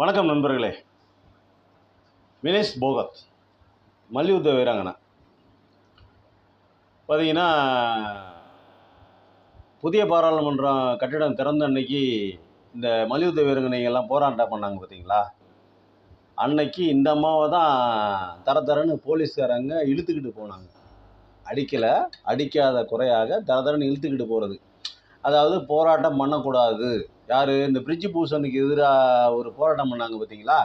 வணக்கம் நண்பர்களே. வினேஷ் போகத் மல்யுத்த வீராங்கனை பார்த்தீங்கன்னா, புதிய பாராளுமன்றம் கட்டிடம் திறந்த அன்னைக்கு இந்த மல்யுத்த வீராங்கனைகள்லாம் போராட்டம் பண்ணாங்க பார்த்தீங்களா? அன்னைக்கு இந்த அம்மாவை தான் தரன்னு போலீஸ்காரங்க இழுத்துக்கிட்டு போனாங்க. அடிக்காத குறையாக தரன்னு இழுத்துக்கிட்டு போகிறது. அதாவது போராட்டம் பண்ணக்கூடாது. யார்? இந்த பிரிட்ஜ் பூசனுக்கு எதிராக ஒரு போராட்டம் பண்ணாங்க பார்த்தீங்களா?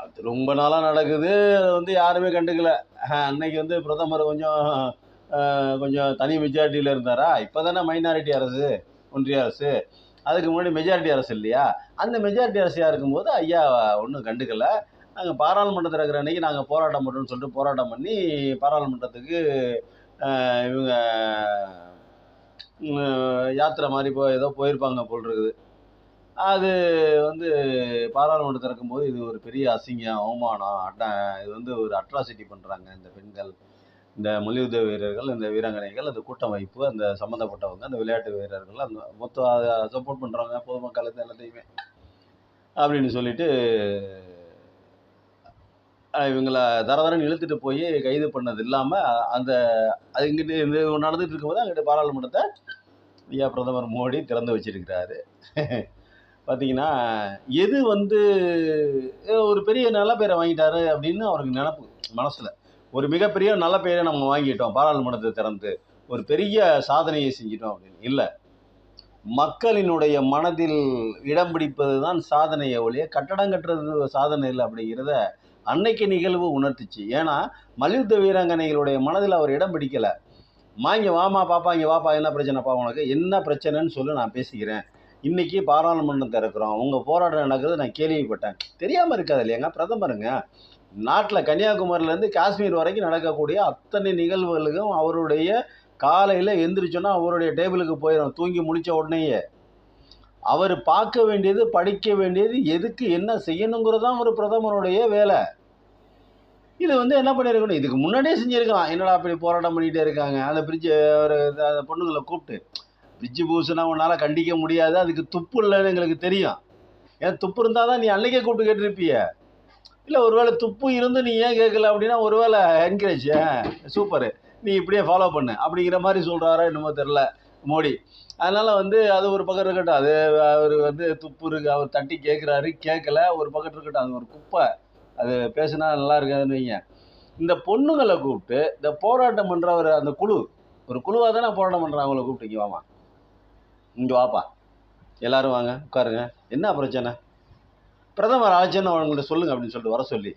அது ரொம்ப நாளாக நடக்குது. அது யாருமே கண்டுக்கல. அன்னைக்கு பிரதமர் கொஞ்சம் தனி மெஜாரிட்டியில் இருந்தாரா? இப்போ தானே மைனாரிட்டி அரசு, ஒன்றிய அரசு. அதுக்கு முன்னாடி மெஜாரிட்டி அரசு இல்லையா? அந்த மெஜாரிட்டி அரசியாக இருக்கும்போது ஐயா ஒன்றும் கண்டுக்கலை. நாங்கள் பாராளுமன்றத்தில் இருக்கிற அன்றைக்கி நாங்கள் போராட்டம் பண்ணுறோன்னு சொல்லிட்டு போராட்டம் பண்ணி பாராளுமன்றத்துக்கு இவங்க யாத்திரை மாதிரி ஏதோ போயிருப்பாங்க போல் இருக்குது. அது பாராளுமன்றத்தில் இருக்கும்போது இது ஒரு பெரிய அசிங்கம், அவமானம், இது ஒரு அட்ராசிட்டி பண்ணுறாங்க இந்த பெண்கள், இந்த மல்யுத்த வீரர்கள், இந்த வீராங்கனைகள், அந்த கூட்டமைப்பு, அந்த சம்மந்தப்பட்டவங்க, அந்த விளையாட்டு வீரர்கள், அந்த மொத்தம் அதை சப்போர்ட் பண்ணுறவங்க, பொதுமக்களுக்கு எல்லாத்தையுமே அப்படின்னு சொல்லிட்டு இவங்களை தரன்னு இழுத்துட்டு போய் கைது பண்ணது இல்லாமல் அது இங்கிட்டு இந்த நடந்துட்டு இருக்கும்போது அங்கிட்டு பாராளுமன்றத்தை ஐயா பிரதமர் மோடி திறந்து வச்சிருக்கிறாரு. பார்த்தீங்கன்னா, எது ஒரு பெரிய நல்ல பேரை வாங்கிட்டாரு அப்படின்னு அவருக்கு நினப்பு மனசில். ஒரு மிகப்பெரிய நல்ல பெயரை நம்ம வாங்கிட்டோம் பாராளுமன்றத்தை திறந்து, ஒரு பெரிய சாதனையை செஞ்சிட்டோம் அப்படின்னு இல்லை. மக்களினுடைய மனதில் இடம் பிடிப்பது தான் சாதனையை ஒழிய கட்டடம் கட்டுறது சாதனை இல்லை அப்படிங்கிறத அன்னைக்கு நிகழ்வு உணர்த்துச்சு. ஏன்னா மல்யுத்த வீராங்கனைகளுடைய மனதில் அவர் இடம் பிடிக்கலை. இங்கே வாமா பாப்பா, இங்கே வாப்பா, என்ன பிரச்சனைப்பா, உனக்கு என்ன பிரச்சனைன்னு சொல்லி நான் பேசிக்கிறேன். இன்றைக்கி பாராளுமன்றம் திறக்கிறோம், உங்கள் போராட்டம் நடக்கிறது நான் கேள்விப்பட்டேன். தெரியாமல் இருக்காது இல்லையாங்க? பிரதமருங்க நாட்டில் கன்னியாகுமரியிலேருந்து காஷ்மீர் வரைக்கும் நடக்கக்கூடிய அத்தனை நிகழ்வுகளுக்கும் அவருடைய காலையில் எந்திரிச்சோன்னா அவருடைய டேபிளுக்கு போயிடும். தூங்கி முடித்த உடனேயே அவர் பார்க்க வேண்டியது, படிக்க வேண்டியது, எதுக்கு என்ன செய்யணுங்கிறதான் ஒரு பிரதமருடைய வேலை. இது என்ன பண்ணியிருக்கணும்? இதுக்கு முன்னாடியே செஞ்சுருக்கலாம். என்னடா அப்படி போராட்டம் பண்ணிகிட்டே இருக்காங்க. அந்த அந்த பொண்ணுங்களை கூப்பிட்டு பிரிட்ஜு பூசுனா உன்னால் கண்டிக்க முடியாது, அதுக்கு துப்பு இல்லைன்னு எங்களுக்கு தெரியும். ஏன் துப்பு இருந்தால் தான் நீ அன்னைக்கே கூப்பிட்டு கேட்டிருப்பிய. இல்லை ஒருவேளை துப்பு இருந்து நீ ஏன் கேட்கல அப்படின்னா ஒருவேளை என்கரேஜ் சூப்பரு, நீ இப்படியே ஃபாலோ பண்ணு அப்படிங்கிற மாதிரி சொல்கிறாரா என்னமோ தெரில மோடி. அதனால் அது ஒரு பக்கம் இருக்கட்டும். அது அவர் துப்பு இருக்கு, அவர் தட்டி கேட்குறாரு, கேட்கல, ஒரு பக்கம் இருக்கட்டும். அது ஒரு குப்பை. அது பேசுனா நல்லா இருக்காதுன்னு வைங்க. இந்த பொண்ணுங்களை கூப்பிட்டு இந்த போராட்டம் பண்ணுற அந்த ஒரு குழுவாக தானே போராட்டம் பண்ணுறாங்க. அவங்கள கூப்பிட்டு இங்கே வாமா, இங்கே வாப்பா, எல்லோரும் வாங்க உட்காருங்க, என்ன பிரச்சனை, பிரதமர் ஆச்சுன்னு அவங்கள்ட்ட சொல்லுங்கள் அப்படின்னு சொல்லிட்டு வர சொல்லி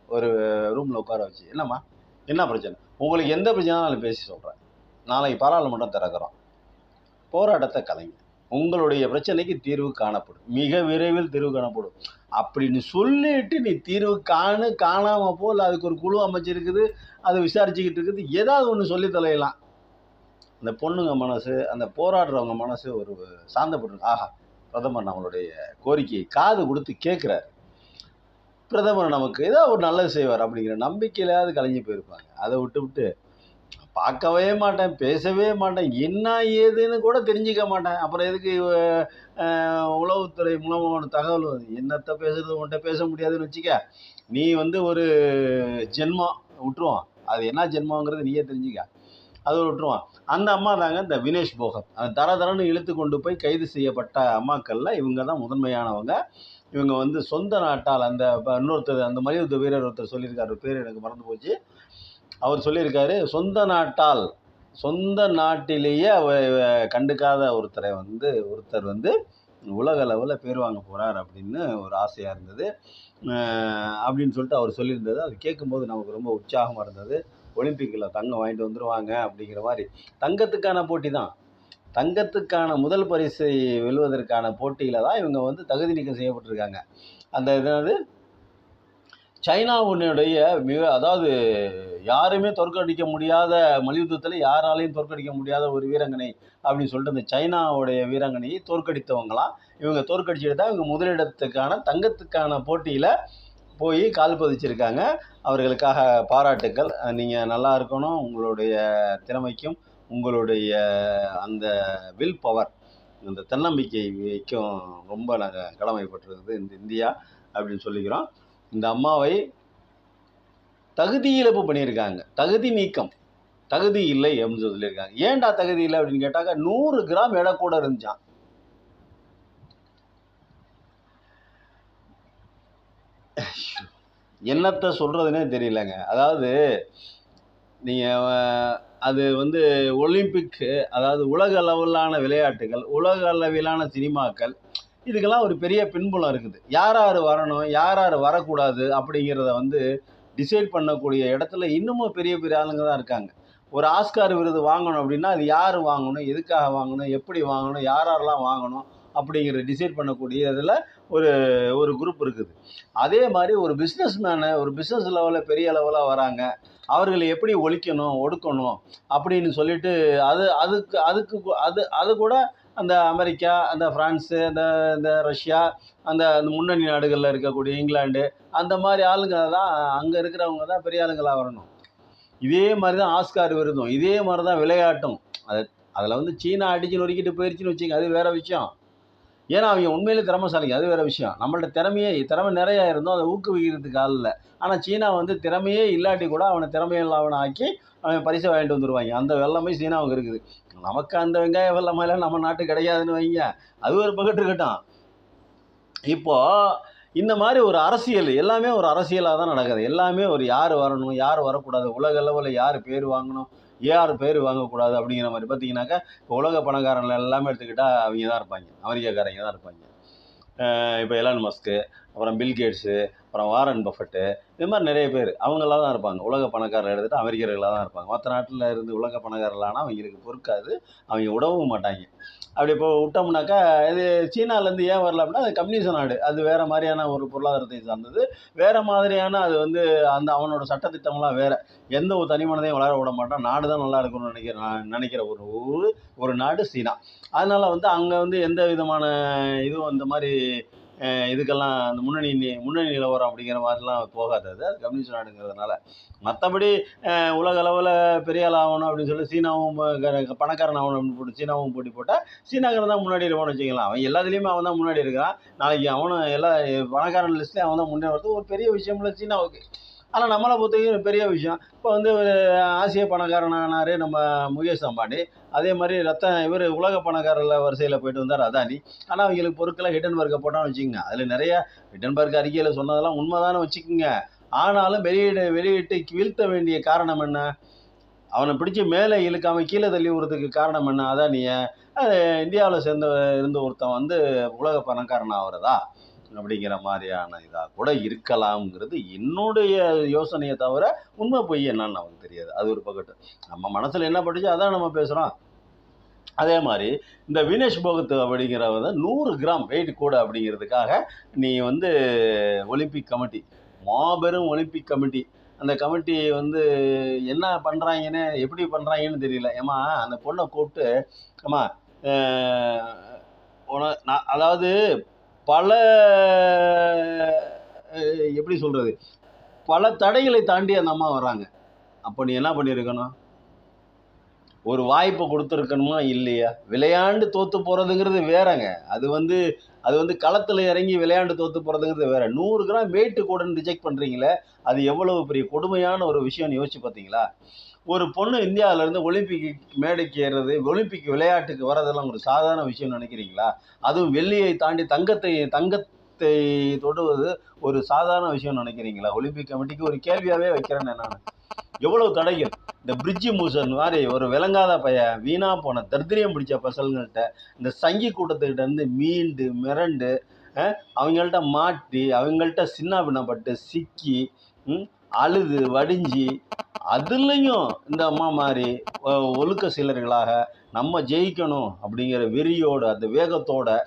ஒரு ரூமில் உட்கார வச்சு, என்னம்மா என்ன பிரச்சனை, உங்களுக்கு எந்த பிரச்சனைனாலும் பேசி சொல்கிறேன், நாளைக்கு பாராளுமன்றம் திறக்கிறோம், போராட்டத்தை கலைங்க, உங்களுடைய பிரச்சனைக்கு தீர்வு காணப்படும், மிக விரைவில் தீர்வு காணப்படும் அப்படின்னு சொல்லிட்டு நீ தீர்வு காணாமல் போல் அதுக்கு ஒரு குழு அமைச்சிருக்குது, அது விசாரிச்சுக்கிட்டு இருக்குது, ஏதாவது ஒன்று சொல்லி தொலையலாம். அந்த பொண்ணுங்க மனசு, அந்த போராடுறவங்க மனசு ஒரு சாந்தப்பட்டு, ஆஹா பிரதமர் நம்மளுடைய கோரிக்கையை காது கொடுத்து கேட்குறாரு, பிரதமர் நமக்கு ஏதோ ஒரு நல்லது செய்வார் அப்படிங்கிற நம்பிக்கையிலாவது கலைஞ்சி போயிருப்பாங்க. அதை விட்டு பார்க்கவே மாட்டேன், பேசவே மாட்டேன், என்ன ஏதுன்னு கூட தெரிஞ்சிக்க மாட்டேன், அப்புறம் எதுக்கு உளவுத்துறை மூலமாக தகவல் என்னத்தை பேசுறது, உன்கிட்ட பேச முடியாதுன்னு வச்சுக்க, நீ ஒரு ஜென்மம் விட்டுருவான், அது என்ன ஜென்மங்கிறது நீயே தெரிஞ்சுக்க, அது விட்டுருவான். அந்த அம்மா தாங்க இந்த வினேஷ் போகத். தரன்னு இழுத்து கொண்டு போய் கைது செய்யப்பட்ட அம்மாக்களில் இவங்க தான் முதன்மையானவங்க. இவங்க சொந்த நாட்டால் இன்னொருத்தர், அந்த மல்யுத்த வீரர் ஒருத்தர் சொல்லியிருக்காரு, பேர் எனக்கு மறந்து போச்சு. அவர் சொல்லியிருக்காரு, சொந்த நாட்டிலேயே கண்டுக்காத ஒருத்தர் உலக அளவில் பேர் வாங்க போகிறார் அப்படின்னு ஒரு ஆசையாக இருந்தது அப்படின்னு சொல்லிட்டு அவர் சொல்லியிருந்தது. அது கேட்கும்போது நமக்கு ரொம்ப உற்சாகமாக இருந்தது. ஒலிம்பிக்கில் தங்கம் வாங்கிட்டு வந்துடுவாங்க அப்படிங்கிற மாதிரி. தங்கத்துக்கான போட்டி தான், தங்கத்துக்கான முதல் பரிசை வெல்வதற்கான போட்டியில் தான் இவங்க தகுதி நீக்கம் செய்யப்பட்டிருக்காங்க. அந்த சைனாவுடைய அதாவது யாருமே தோற்கடிக்க முடியாத, மல்யுத்தத்தில் யாராலையும் தோற்கடிக்க முடியாத ஒரு வீராங்கனை அப்படின்னு சொல்லிட்டு அந்த சைனாவுடைய வீராங்கனையை தோற்கடித்தவங்களாம் இவங்க. தோற்கடிச்சுட்டு தான் இவங்க முதலிடத்துக்கான தங்கத்துக்கான போட்டியில் போய் கால் பதிச்சிருக்காங்க. அவர்களுக்காக பாராட்டுக்கள். நீங்கள் நல்லா இருக்கணும், உங்களுடைய திறமைக்கும் உங்களுடைய அந்த வில் பவர் இந்த தன்னம்பிக்கைக்கும் ரொம்ப நாங்கள் கடமைப்பட்டிருக்கிறது இந்த இந்தியா அப்படின்னு சொல்லிக்கிறோம். இந்த அம்மாவை தகுதி இழப்பு பண்ணியிருக்காங்க, தகுதி நீக்கம், தகுதி இல்லை அப்படின்னு சொல்லியிருக்காங்க. ஏன்டா தகுதி இல்லை அப்படின்னு கேட்டாக்க 100 கிராம் எடை கூட இருந்துச்சான். என்னத்தை சொல்றதுன்னே தெரியலங்க. அதாவது நீங்கள் அது வந்து ஒலிம்பிக், அதாவது உலக அளவிலான விளையாட்டுகள், உலக அளவிலான சினிமாக்கள், இதுக்கெல்லாம் ஒரு பெரிய பின்புலம் இருக்குது. யார் யார் வரணும், யார் யார் வரக்கூடாது அப்படிங்கிறத வந்து டிசைட் பண்ணக்கூடிய இடத்துல இன்னமும் பெரிய பெரிய ஆளுங்க தான் இருக்காங்க. ஒரு ஆஸ்கார் விருது வாங்கணும் அப்படின்னா அது யார் வாங்கணும், எதுக்காக வாங்கணும், எப்படி வாங்கணும், யார் யாரெல்லாம் வாங்கணும் அப்படிங்கிறத டிசைட் பண்ணக்கூடிய இதில் ஒரு ஒரு குரூப் இருக்குது. அதே மாதிரி ஒரு பிஸ்னஸ் மேனு ஒரு பிஸ்னஸ் லெவலில் பெரிய லெவலாக வராங்க, அவர்களை எப்படி ஒழிக்கணும் ஒடுக்கணும் அப்படின்னு சொல்லிட்டு அதுக்கு அதுக்கு அது கூட அந்த அமெரிக்கா, அந்த ஃப்ரான்ஸு, அந்த இந்த ரஷ்யா, அந்த அந்த முன்னணி நாடுகளில் இருக்கக்கூடிய இங்கிலாந்து, அந்த மாதிரி ஆளுங்க தான், அங்கே இருக்கிறவங்க தான் பெரிய ஆளுங்களாக வரணும். இதே மாதிரி தான் ஆஸ்கார் விருதும், இதே மாதிரி தான் விளையாட்டும். அதில் வந்து சீனா அடிச்சு நொறுக்கிட்டு போயிடுச்சுன்னு வச்சுங்க, அது வேறு விஷயம். ஏன்னா அவங்க உண்மையிலே திறமைசாலிங்க, அது வேறு விஷயம். நம்மள்ட்ட திறமை நிறையா இருந்தோம், அதை ஊக்குவிக்கிறதுக்கு ஆள் இல்லை. ஆனால் சீனா வந்து திறமையே இல்லாட்டி கூட அவனை திறமையில்லாதவனை ஆக்கி அவன் பரிசை வாங்கிட்டு வந்துடுவாங்க. அந்த வெள்ளமை சீனாவுக்கு இருக்குது. நமக்கு அந்த வெங்காய வெள்ளமையெல்லாம் நம்ம நாட்டு கிடையாதுன்னு வைங்க, அது ஒரு பக்கத்து இருக்கட்டும். இப்போது இந்த மாதிரி ஒரு அரசியல், எல்லாமே ஒரு அரசியலாக தான் நடக்குது. எல்லாமே ஒரு யார் வரணும், யார் வரக்கூடாது, உலக அளவில் யார் பேர் வாங்கணும், யார் பேர் வாங்கக்கூடாது அப்படிங்கிற மாதிரி பார்த்தீங்கன்னாக்கா, இப்போ உலக பணக்காரர்கள் எல்லாமே எடுத்துக்கிட்டால் அவங்க தான் இருப்பாங்க, அமெரிக்காக்காரங்க தான் இருப்பாங்க. இப்போ எலான் மஸ்க்கு, அப்புறம் பில்கேட்ஸு, அப்புறம் வாரன் பஃபெட்டு, இது மாதிரி நிறைய பேர் அவங்களாக தான் இருப்பாங்க. உலக பணக்காரர்கள் எடுத்துகிட்டு அமெரிக்கர்களாக தான் இருப்பாங்க. மற்ற நாட்டில் இருந்து உலக பணக்காரர்களானால் அவங்களுக்கு பொறுக்காது, அவங்க விடவும் மாட்டாங்க. அப்படி இப்போ விட்டோம்னாக்கா, இது சீனாலேருந்து ஏன் வரல அப்படின்னா, அது கம்யூனிச நாடு, அது வேறு மாதிரியான ஒரு பொருளாதாரத்தை சார்ந்தது, வேறு மாதிரியான அது வந்து அந்த அவனோட சட்டத்திட்டம்லாம் வேறு. எந்த ஒரு தனி மனிதையும் வளர விட மாட்டான், நாடு தான் நல்லா இருக்கணும்னு நினைக்கிற ஒரு நாடு சீனா. அதனால் வந்து அங்கே வந்து எந்த விதமான இதுவும் இந்த மாதிரி இதுக்கெல்லாம் அந்த முன்னணி நிலவரம் அப்படிங்கிற மாதிரிலாம் போகாது. அது கம்யூனிஸ்ட் நாடுங்கிறதுனால. மற்றபடி உலக அளவில் பெரிய ஆள் ஆகணும் அப்படின்னு சொல்லி சீனாவும் பணக்காரன் ஆகணும் அப்படின்னு போட்டு சீனாவும் போட்டி போட்டால் சீனாக்காரன் தான் முன்னாடி இருப்பான்னு வச்சுக்கலாம். அவன் எல்லாத்துலேயுமே அவன் தான் முன்னாடி இருக்கிறான். நாளைக்கு அவனும் எல்லா பணக்காரன் லிஸ்ட்லேயும் அவன் தான் முன்னே வரது ஒரு பெரிய விஷயம் இல்லை சீனாவுக்கு. ஆனால் நம்மளை பொறுத்தவரைக்கும் பெரிய விஷயம். இப்போ வந்து ஒரு ஆசிய பணக்காரனானார் நம்ம முகேஷ் அம்பானி, அதே மாதிரி இவர் உலக பணக்காரர்கள் வரிசையில் போயிட்டு வந்தார் அதானி. ஆனால் அவங்களுக்கு பொருட்களை ஹிடன்பர்க்கை போட்டான்னு வச்சுக்கோங்க. அதில் நிறைய ஹிடன்பர்க் அறிக்கையில் சொன்னதெல்லாம் உண்மைதானே வச்சுக்கோங்க. ஆனாலும் வெளியிட்டு வீழ்த்த வேண்டிய காரணம் என்ன? அவனை பிடிச்சி மேலே இழுக்காமல் கீழே தள்ளி விடுறதுக்கு காரணம் என்ன? அதானியை இந்தியாவில் இருந்த ஒருத்தன் வந்து உலக பணக்காரன் ஆகிறதா அப்படிங்கிற மாதிரியான இதாக கூட இருக்கலாம்ங்கிறது என்னுடைய யோசனையை தவிர உண்மை பொய் என்னன்னு நமக்கு தெரியாது. அது ஒரு பக்கத்து. நம்ம மனசில் என்ன பட்டுச்சோ அதான் நம்ம பேசுகிறோம். அதே மாதிரி இந்த வினேஷ் போகத் அப்படிங்கிறவங்க 100 கிராம் வெயிட் கூட அப்படிங்கிறதுக்காக நீ வந்து ஒலிம்பிக் கமிட்டி, மாபெரும் ஒலிம்பிக் கமிட்டி, அந்த கமிட்டி வந்து என்ன பண்ணுறாங்கன்னு எப்படி பண்ணுறாங்கன்னு தெரியல. ஏமா அந்த பொண்ணை கூப்பிட்டு ஏமா நான் அதாவது பல எப்படி சொல்கிறது, பல தடைகளை தாண்டி அந்த அம்மா வர்றாங்க. அப்போ நீ என்ன பண்ணியிருக்கணும்? ஒரு வாய்ப்பை கொடுத்துருக்கணுமா இல்லையா? விளையாண்டு தோற்று போகிறதுங்கிறது வேறங்க. அது வந்து களத்தில் இறங்கி விளையாண்டு தோற்று போகிறதுங்கிறது வேறு. 100 கிராம் வெயிட்டு கூடன்னு ரிஜெக்ட் பண்ணுறீங்களே, அது எவ்வளவு பெரிய கொடுமையான ஒரு விஷயம்னு யோசிச்சு பார்த்தீங்களா? ஒரு பொண்ணு இந்தியாவிலேருந்து ஒலிம்பிக் மேடைக்கு ஏறுறது, ஒலிம்பிக் விளையாட்டுக்கு வர்றதெல்லாம் ஒரு சாதாரண விஷயம்னு நினைக்கிறீங்களா? அதுவும் வெள்ளியை தாண்டி தங்கத்தை தொடுவது ஒரு சாதாரண விஷயம்னு நினைக்கிறீங்களா? ஒலிம்பிக் கமிட்டிக்கு ஒரு கேள்வியாகவே வைக்கிறேன் நான். எவ்வளவு தடைகள்! இந்த பிரிட்ஜு மூசன் மாதிரி ஒரு விளங்காத பையன், வீணா போன தரித்திரியம் பிடிச்ச பசங்கள்கிட்ட, இந்த சங்கி கூட்டத்துக்கிட்ட இருந்து மீண்டு மிரண்டு அவங்கள்ட்ட மாட்டி, அவங்கள்ட்ட சின்ன பின்னப்பட்டு சிக்கி அழுது வடிஞ்சு, அதுலேயும் இந்த அம்மா மாதிரி ஒழுக்க சீலர்களாக நம்ம ஜெயிக்கணும் அப்படிங்கிற வெறியோடு அந்த வேகத்தோட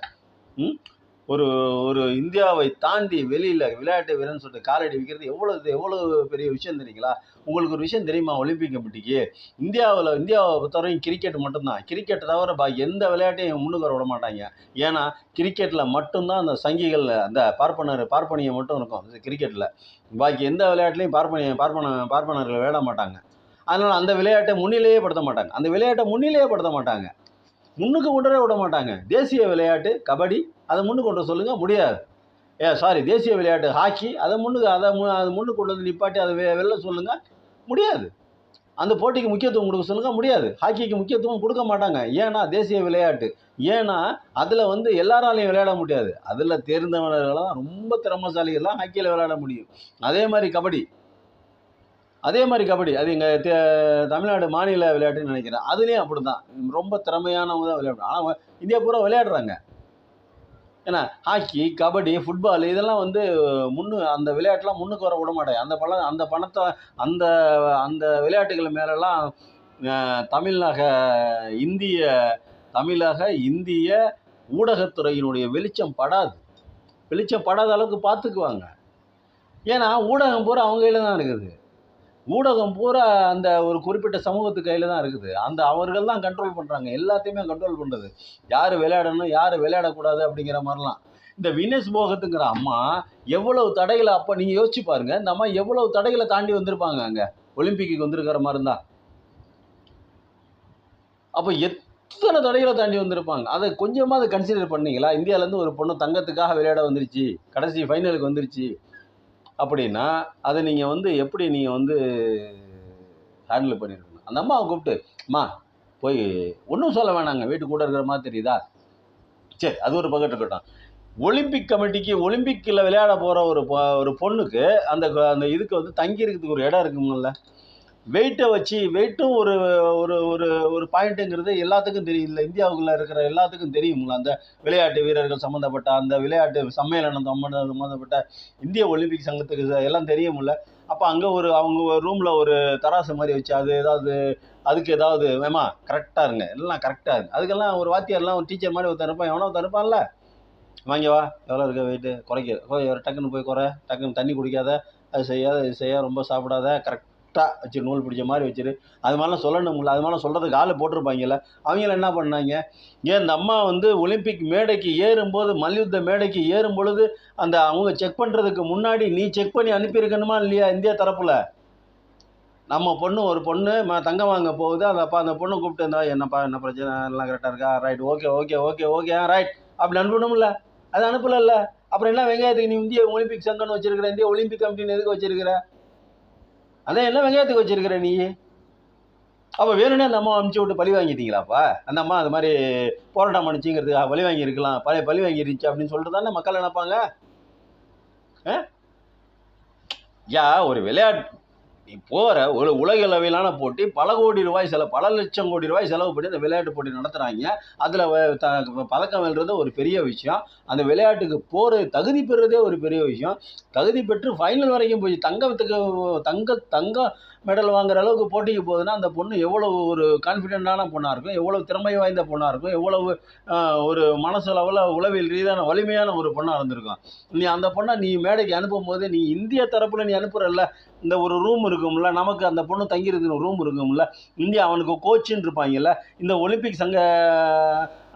ஒரு ஒரு இந்தியாவை தாண்டி வெளியில் விளையாட்டு வீரன்னு சொல்லிட்டு காலடி வைக்கிறது எவ்வளோ பெரிய விஷயம் தெரியுங்களா? உங்களுக்கு ஒரு விஷயம் தெரியுமா? ஒலிம்பிக் கமிட்டிக்கு இந்தியாவை பொறுத்தவரைக்கும் கிரிக்கெட் மட்டும்தான். கிரிக்கெட்டை தவிர எந்த விளையாட்டையும் முன்னுக்கு வர விட மாட்டாங்க. ஏன்னா கிரிக்கெட்டில் மட்டும்தான் அந்த சங்கிகள், அந்த பார்ப்பனியம் மட்டும் இருக்கும் கிரிக்கெட்டில். பாக்கி எந்த விளையாட்டுலையும் பார்ப்பனர்கள் விளையாட மாட்டாங்க. அதனால் அந்த விளையாட்டை முன்னிலையே படுத்த மாட்டாங்க. முன்னுக்கு கொண்டு விட மாட்டாங்க. தேசிய விளையாட்டு கபடி, அதை முன்னுக்கு கொண்டு வர சொல்லுங்கள், முடியாது. சாரி, தேசிய விளையாட்டு ஹாக்கி, அதை முன்னுக்கு கொண்டு வந்து நிப்பாட்டி அதை வெளில சொல்லுங்கள், முடியாது. அந்த போட்டிக்கு முக்கியத்துவம் கொடுக்க சொல்லுங்கள், முடியாது. ஹாக்கிக்கு முக்கியத்துவம் கொடுக்க மாட்டாங்க. ஏன்னா தேசிய விளையாட்டு. ஏன்னா அதில் வந்து எல்லாராலையும் விளையாட முடியாது. அதில் தேர்ந்தவர்கள்லாம் ரொம்ப திறமைசாலிகள்லாம் ஹாக்கியில் விளையாட முடியும். அதே மாதிரி கபடி, அது எங்கள் தமிழ்நாடு மாநில விளையாட்டுன்னு நினைக்கிறேன். அதுலேயும் அப்படி தான், ரொம்ப திறமையானவங்க தான் விளையாடுறாங்க. ஆனால் இந்தியா பூரா விளையாடுறாங்க. ஏன்னா ஹாக்கி, கபடி, ஃபுட்பால் இதெல்லாம் வந்து அந்த விளையாட்டுலாம் முன்னுக்கு வர விட மாட்டாங்க. அந்த பணத்தை அந்த அந்த விளையாட்டுகள் மேலெல்லாம் தமிழக இந்திய ஊடகத்துறையினுடைய வெளிச்சம் படாத அளவுக்கு பார்த்துக்குவாங்க. ஏன்னா ஊடகம் பூரா அவங்க கையில் தான் இருக்குது. ஊடகம் பூரா அந்த ஒரு குறிப்பிட்ட சமூகத்து கையில் தான் இருக்குது. அவர்கள் தான் கண்ட்ரோல் பண்ணுறாங்க, எல்லாத்தையுமே கண்ட்ரோல் பண்ணுறது. யார் விளையாடணும், யார் விளையாடக்கூடாது அப்படிங்கிற மாதிரிலாம். இந்த வினேஷ் போகத்துங்கிற அம்மா எவ்வளவு தடைகளை, அப்போ நீங்கள் யோசிச்சு பாருங்க, இந்த அம்மா எவ்வளவு தடைகளை தாண்டி வந்திருப்பாங்க. அங்கே ஒலிம்பிக்கு வந்திருக்கிற மாதிரி இருந்தா அப்போ எத்தனை தடைகளை தாண்டி வந்திருப்பாங்க. அதை கொஞ்சமாக கன்சிடர் பண்ணீங்களா? இந்தியாவிலேருந்து ஒரு பொண்ணு தங்கத்துக்காக விளையாட வந்துருச்சு, கடைசி ஃபைனலுக்கு வந்துருச்சு அப்படின்னா அதை நீங்கள் வந்து எப்படி நீங்கள் வந்து ஹேண்டில் பண்ணியிருக்கணும்? அந்த அம்மாவை கூப்பிட்டு, அம்மா போய் ஒன்றும் சொல்ல வேணாங்க, வீட்டு கூட இருக்கிற மாதிரி தெரியுதா, சரி அது ஒரு பக்கத்து இருக்கட்டும். ஒலிம்பிக் கமிட்டிக்கு ஒலிம்பிக்கில் விளையாட போகிற ஒரு பொண்ணுக்கு அந்த இதுக்கு வந்து தங்கி இருக்கிறதுக்கு ஒரு இடம் இருக்குங்கள. வெயிட்டும் ஒரு ஒரு ஒரு ஒரு பாயிண்ட்டுங்கிறது எல்லாத்துக்கும் தெரியும். இல்லை, இந்தியாவுக்குள்ளே இருக்கிற எல்லாத்துக்கும் தெரியுங்களா? அந்த விளையாட்டு வீரர்கள் சம்மந்தப்பட்ட, அந்த விளையாட்டு சம்மேளனம் சம்மந்தப்பட்ட இந்திய ஒலிம்பிக் சங்கத்துக்கு எல்லாம் தெரியுமில்ல. அப்போ அங்கே அவங்க ரூமில் ஒரு தராசு மாதிரி வச்சு அதுக்கு ஏதாவது வேமா கரெக்டாக இருங்க, எல்லாம் கரெக்டாக இருங்க, அதுக்கெல்லாம் ஒரு வாத்தியார்லாம் ஒரு டீச்சர் மாதிரி ஒருத்தர் இருப்பான், எவனோ ஒருத்தர் இருப்பான்ல, வாங்கிவா எவ்வளோ இருக்க வெயிட்டு, குறைக்க டக்குன்னு போய் டக்குன்னு தண்ணி குடிக்காத, அது செய்ய ரொம்ப சாப்பிடாத, கரெக்டாக வச்சு நூல் பிடிச்ச மாதிரி வச்சிரு, அது மாதிரிலாம் சொல்லணும்ல. அது மாதிரிலாம் சொல்கிறதுக்கு ஆள் போட்டிருப்பாங்கல்ல. அவங்கள என்ன பண்ணாங்க, ஏன் இந்த அம்மா வந்து ஒலிம்பிக் மேடைக்கு ஏறும்போது, மல்யுத்த மேடைக்கு ஏறும் பொழுது அவங்க செக் பண்ணுறதுக்கு முன்னாடி நீ செக் பண்ணி அனுப்பியிருக்கணுமா இல்லையா? இந்தியா தரப்பில் நம்ம ஒரு பொண்ணு தங்கம் வாங்க போகுது, அந்த பொண்ணை கூப்பிட்டு இருந்தா, என்னப்பா என்ன பிரச்சனை, எல்லாம் கரெக்டாக இருக்கா, ரைட், ஓகே ரைட் அப்படி அனுப்பணும்ல. அது அனுப்பல. அப்புறம் என்ன வெங்காயத்துக்கு நீ இந்திய ஒலிம்பிக் சங்கம்னு வச்சிருக்கிற, இந்திய ஒலிம்பிக் கமிட்டின்னு எதுக்கு வச்சிருக்கிற? அதான் என்ன வெங்காயத்துக்கு வச்சிருக்கிற நீ? அப்போ வேணும்னே அந்த அம்மா அனுப்பிச்சி விட்டு பழி வாங்கிட்டீங்களாப்பா? அந்த அம்மா அது மாதிரி போராட்டம் பண்ணிச்சுங்கிறதுக்கு பழி வாங்கியிருக்கலாம், பழி வாங்கிருந்துச்சு அப்படின்னு சொல்லிட்டு தானே மக்கள் நினைப்பாங்க. ஒரு விளையாட்டு நீ போகிற ஒரு உலக அளவிலான போட்டி, பல லட்சம் கோடி ரூபாய் செலவு பண்ணி அந்த விளையாட்டு போட்டி நடத்துகிறாங்க. அதில் பதக்கம் வெல்றது ஒரு பெரிய விஷயம். அந்த விளையாட்டுக்கு தகுதி பெறுறதே ஒரு பெரிய விஷயம். தகுதி பெற்று ஃபைனல் வரைக்கும் போய் தங்க மெடல் வாங்குற அளவுக்கு போட்டிக்கு போகுதுன்னா, அந்த பொண்ணு எவ்வளவு ஒரு கான்ஃபிடென்ட்டான பொண்ணாக இருக்கும், எவ்வளவு திறமை வாய்ந்த பொண்ணாக இருக்கும், எவ்வளவு ஒரு மனசளவில் உளவியல் ரீதியான வலிமையான ஒரு பொண்ணாக இருந்திருக்கும். நீ அந்த பொண்ணை நீ மேடைக்கு அனுப்பும் போது, நீ இந்திய தரப்பில் நீ அனுப்புறல்ல, இந்த ஒரு ரூம் இருக்கும்ல, நமக்கு அந்த பொண்ணு தங்கியிருக்குன்னு ஒரு ரூம் இருக்கும்ல, இந்தியா அவனுக்கு கோச்சுன்னு இருப்பாங்கல்ல, இந்த ஒலிம்பிக் சங்க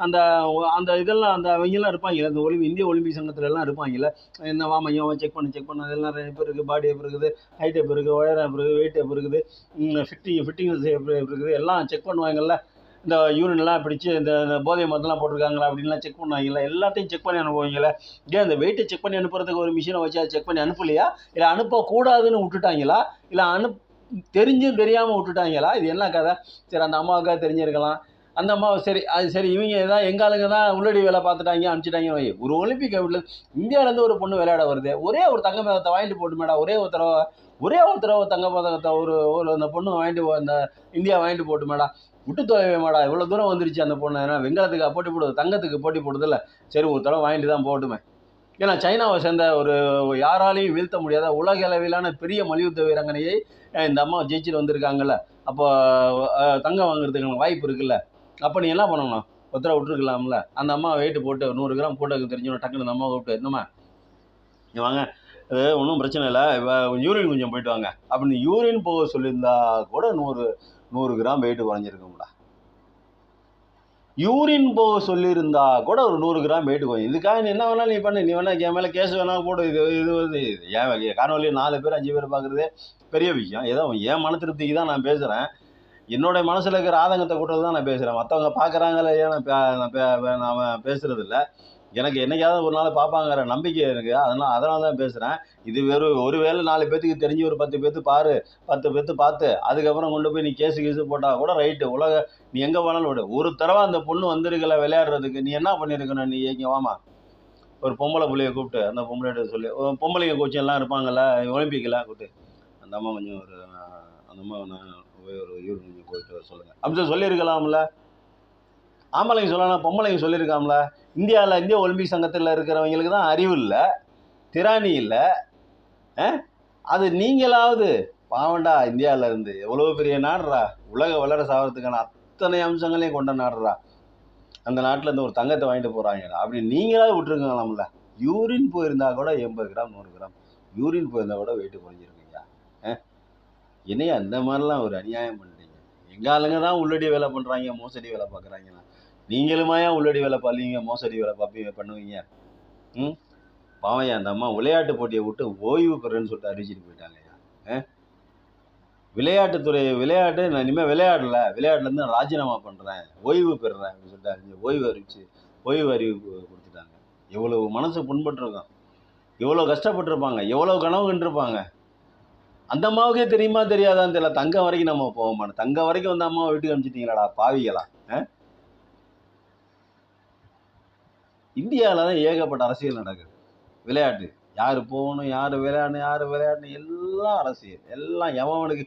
அந்த இதெல்லாம் அவங்கெல்லாம் இருப்பாங்கல்ல, இந்த இந்திய ஒலிம்பிக் சங்கத்துல எல்லாம் இருப்பாங்கல்ல, என்ன வாமையும் செக் பண்ண அதெல்லாம் எப்போ இருக்குது, பாடி எப்போ இருக்குது, ஹைட் எப்போ இருக்குது, உயரம் எப்போ இருக்குது, வெயிட் எப்போ இருக்குது, ஃபிட்டிங்னஸ் எப்படி இருக்குது, எல்லாம் செக் பண்ணுவாங்கல்ல. இந்த யூரின்லாம் பிடிச்சி இந்த போதை மருந்துலாம் போட்டிருக்காங்களா அப்படின்லாம் செக் பண்ணுவாங்கல்ல, எல்லாத்தையும் செக் பண்ணி அனுப்புவாங்கல்ல. ஏன் அந்த வெயிட்டை செக் பண்ணி அனுப்புறதுக்கு ஒரு மிஷினை வச்சு அதை செக் பண்ணி அனுப்பலையா? இல்லை அனுப்பக்கூடாதுன்னு விட்டுட்டாங்களா? இல்லை தெரிஞ்சும் தெரியாமல் விட்டுட்டாங்களா? இது என்ன கதை? சரி, அந்த அம்மாவுக்காக தெரிஞ்சிருக்கலாம். அந்த அம்மா சரி இவங்க ஏதாவது எங்காளுங்க தான் உள்ளடி வேலை பார்த்துட்டாங்க, அனுப்பிச்சிட்டாங்க. ஒரு ஒலிம்பிக் வீட்டில் இந்தியாவிலேருந்து ஒரு பொண்ணு விளையாட வருது, ஒரே ஒரு தங்க பதக்கத்தை வாங்கிட்டு போட்டு மேடா, ஒரே ஒரு தடவை தங்க பதக்கத்தை ஒரு அந்த பொண்ணு அந்த இந்தியா வாங்கிட்டு போட்டு மேடா, விட்டு தொலைவே மாடா, இவ்வளோ தூரம் வந்துருச்சு அந்த பொண்ணு. ஏன்னா வெங்காயத்துக்கு போட்டி போடுது, தங்கத்துக்கு போட்டி போடுதில்ல, சரி ஒரு தடவை வாங்கிட்டு தான் போட்டுமே. ஏன்னா சைனாவை சேர்ந்த ஒரு யாராலையும் வீழ்த்த முடியாத உலக அளவிலான பெரிய மல்யுத்த வீராங்கனையை இந்த அம்மா ஜெயிச்சுட்டு வந்திருக்காங்கல்ல, அப்போ தங்கம் வாங்குறதுக்கான வாய்ப்பு இருக்குல்ல. அப்போ நீ என்ன பண்ணணும், ஒருத்தர விட்டுருக்கலாம்ல. அந்த அம்மா வெயிட்டு போட்டு 100 கிராம் போட்டு தெரிஞ்சோம், டக்குன்னு அந்த அம்மா கூப்பிட்டு, என்னம்மா நீ வாங்க, அது ஒன்றும் பிரச்சனை இல்லை, யூரின் கொஞ்சம் போயிட்டு வாங்க அப்படின்னு யூரின் போக சொல்லியிருந்தா கூட 100 கிராம் வெயிட்டு குறைஞ்சிருக்கும்டா. யூரின் போக சொல்லியிருந்தா கூட ஒரு 100 கிராம் வெயிட்டு குறையும். இதுக்காக நீ என்ன வேணாலும் நீ பண்ணு, நீ வேணா என் மேலே கேஸ் வேணா போடு. இது வந்து ஏன் காணொலியை 4 பேர் 5 பேர் பார்க்குறது பெரிய விஷயம். ஏதோ என் மன திருப்திக்கு தான் நான் பேசுகிறேன். என்னோட மனசில் இருக்கிற ஆதங்கத்தை கூட்டது தான் நான் பேசுகிறேன். மற்றவங்க பார்க்குறாங்களே ஏன் நான் பேசுறது இல்லை. எனக்கு என்னைக்காவது ஒரு நாள் பார்ப்பாங்கிற நம்பிக்கை இருக்குது. அதனால தான் பேசுகிறேன். இது வெறும் ஒரு வேளை 4 பேத்துக்கு தெரிஞ்சு ஒரு 10 பேத்து பாரு, 10 பேத்து பார்த்து அதுக்கப்புறம் கொண்டு போய் நீ கேஸு போட்டால் கூட ரைட்டு. நீ எங்கே போனாலும் விடு. ஒரு தடவை அந்த பொண்ணு வந்திருக்கல விளையாடுறதுக்கு, நீ என்ன பண்ணியிருக்கணும்? நீ இங்கே வாமா, ஒரு பொம்பளை பிள்ளைய கூப்பிட்டு அந்த பொம்பளைகிட்ட சொல்லி, பொம்பளைங்க கோச்சிங் எல்லாம் இருப்பாங்கல்ல ஒலிம்பிக்கில், கூப்பிட்டு அந்த அம்மா கொஞ்சம் அந்த அம்மா ஒரு யூரின் கொஞ்சம் போயிட்டு வர சொல்லுங்கள் அப்படின்னு சொல்லியிருக்கலாம்ல. ஆம்பளைங்க சொல்லலாம், பொம்பளைங்க சொல்லியிருக்காம்ல. இந்திய ஒலிம்பிக் சங்கத்தில் இருக்கிறவங்களுக்கு தான் அறிவு இல்லை, திராணி இல்லை. அது நீங்களாவது பாவண்டா. இந்தியாவில் இருந்து எவ்வளோ பெரிய நாடுறா, உலக வல்லரசு ஆகிறதுக்கான அத்தனை அம்சங்களையும் கொண்ட நாடுறா. அந்த நாட்டில் இருந்து ஒரு தங்கத்தை வாங்கிட்டு போகிறாங்கடா. அப்படி நீங்களாவது விட்டுருக்கலாம்ல. யூரின் போயிருந்தா கூட 80 கிராம் 100 கிராம் யூரின் போயிருந்தா கூட வெயிட்டு குறைஞ்சிருக்கீங்க. என்னையா அந்த மாதிரிலாம் ஒரு அநியாயம் பண்ணுறீங்க? எங்கள் ஆளுங்க தான் உள்ளடி வேலை பண்ணுறாங்க, மோசடி வேலை பார்க்குறாங்கண்ணா. நீங்களுமாயா உள்ளடி வேலை பார்ப்பீங்க, மோசடி வேலை பண்ணுவீங்க? பாவையா அந்த அம்மா விளையாட்டு போட்டியை விட்டு ஓய்வு பெறேன்னு சொல்லிட்டு அறிவிச்சிட்டு போயிட்டாங்கய்யா. விளையாட்டு நான் இனிமேல் விளையாட்டுலேருந்து நான் ராஜினாமா பண்ணுறேன், ஓய்வு பெறுறேன் அப்படின்னு சொல்லிட்டு ஓய்வு அறிவிப்பு கொடுத்துட்டாங்க. எவ்வளவு மனசு புண்பட்டுருக்கோம், எவ்வளோ கஷ்டப்பட்டுருப்பாங்க, எவ்வளோ கனவு கண்டிருப்பாங்க. அந்த அம்மாவுக்கே தெரியுமா தெரியாதான்னு தெரியல. தங்கம் வரைக்கும் நம்ம போக மாட்டோம். தங்கம் வரைக்கும் வந்து அம்மாவை வீட்டுக்கு அனுப்பிச்சிட்டீங்களாடா பாவிகளா. இந்தியாவில் தான் ஏகப்பட்ட அரசியல் நடக்குது. விளையாட்டு, யார் போகணும், யார் விளையாடணும் எல்லாம் அரசியல். எல்லாம் எவனுக்கு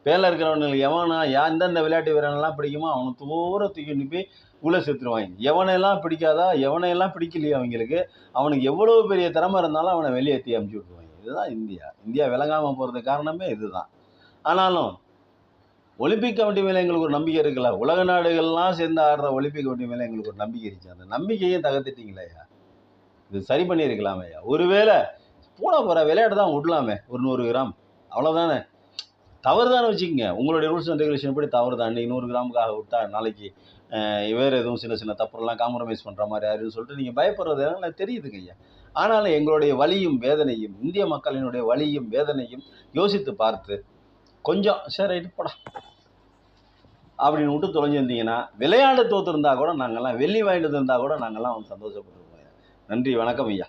பேரில் இருக்கிறவனுக்கு எந்தெந்த விளையாட்டு வீரனெல்லாம் பிடிக்குமோ அவனை தூக்கி நிப்பி உள்ள சேர்த்துருவாங்க. எவனையெல்லாம் பிடிக்காதா, எவனையெல்லாம் பிடிக்கலையோ அவங்களுக்கு, அவனுக்கு எவ்வளோ பெரிய திறமை இருந்தாலும் அவனை வெளியேற்றி அமுச்சு விட்டுருவாங்க. இதுதான் இந்தியா விளங்காமல் போகிறதுக்கு காரணமே இதுதான். ஆனாலும் ஒலிம்பிக் கமிட்டி மேலே எங்களுக்கு ஒரு நம்பிக்கை இருக்குல்ல. உலக நாடுகள்லாம் சேர்ந்து ஆடுற ஒலிம்பிக் கமிட்டி மேலே எங்களுக்கு ஒரு நம்பிக்கை இருந்துச்சு. அந்த நம்பிக்கையும் தகர்த்துட்டீங்களேயா. இது சரி பண்ணியிருக்கலாமேயா. ஒருவேளை போகிற விளையாட்டு தான் விடலாமே, ஒரு 100 கிராம் அவ்வளோதானே. தவறு தானே வச்சுக்கோங்க. உங்களுடைய ரூல்ஸ் அண்ட் ரெகுலேஷன் படி தவறு தான். இன்றைக்கி 100 கிராமுக்காக விட்டா நாளைக்கு வேறு எதுவும் சின்ன தப்புலாம் காம்ப்ரமைஸ் பண்ணுற மாதிரி யாருன்னு சொல்லிட்டு நீங்கள் பயப்படுறது எனக்கு தெரியுதுங்க ஐயா. ஆனாலும் எங்களுடைய வலியும் வேதனையும், இந்திய மக்களினுடைய வலியும் வேதனையும் யோசித்து பார்த்து கொஞ்சம் சரி ரைட்டு போடா அப்படின்னு விட்டு தொலைஞ்சிருந்தீங்கன்னா, விளையாட தோற்றுருந்தா கூட நாங்கள்லாம், வெள்ளி வாங்கிட்டு இருந்தால் கூட நாங்கள்லாம் சந்தோஷப்பட்டுருக்கோம். நன்றி, வணக்கம் ஐயா.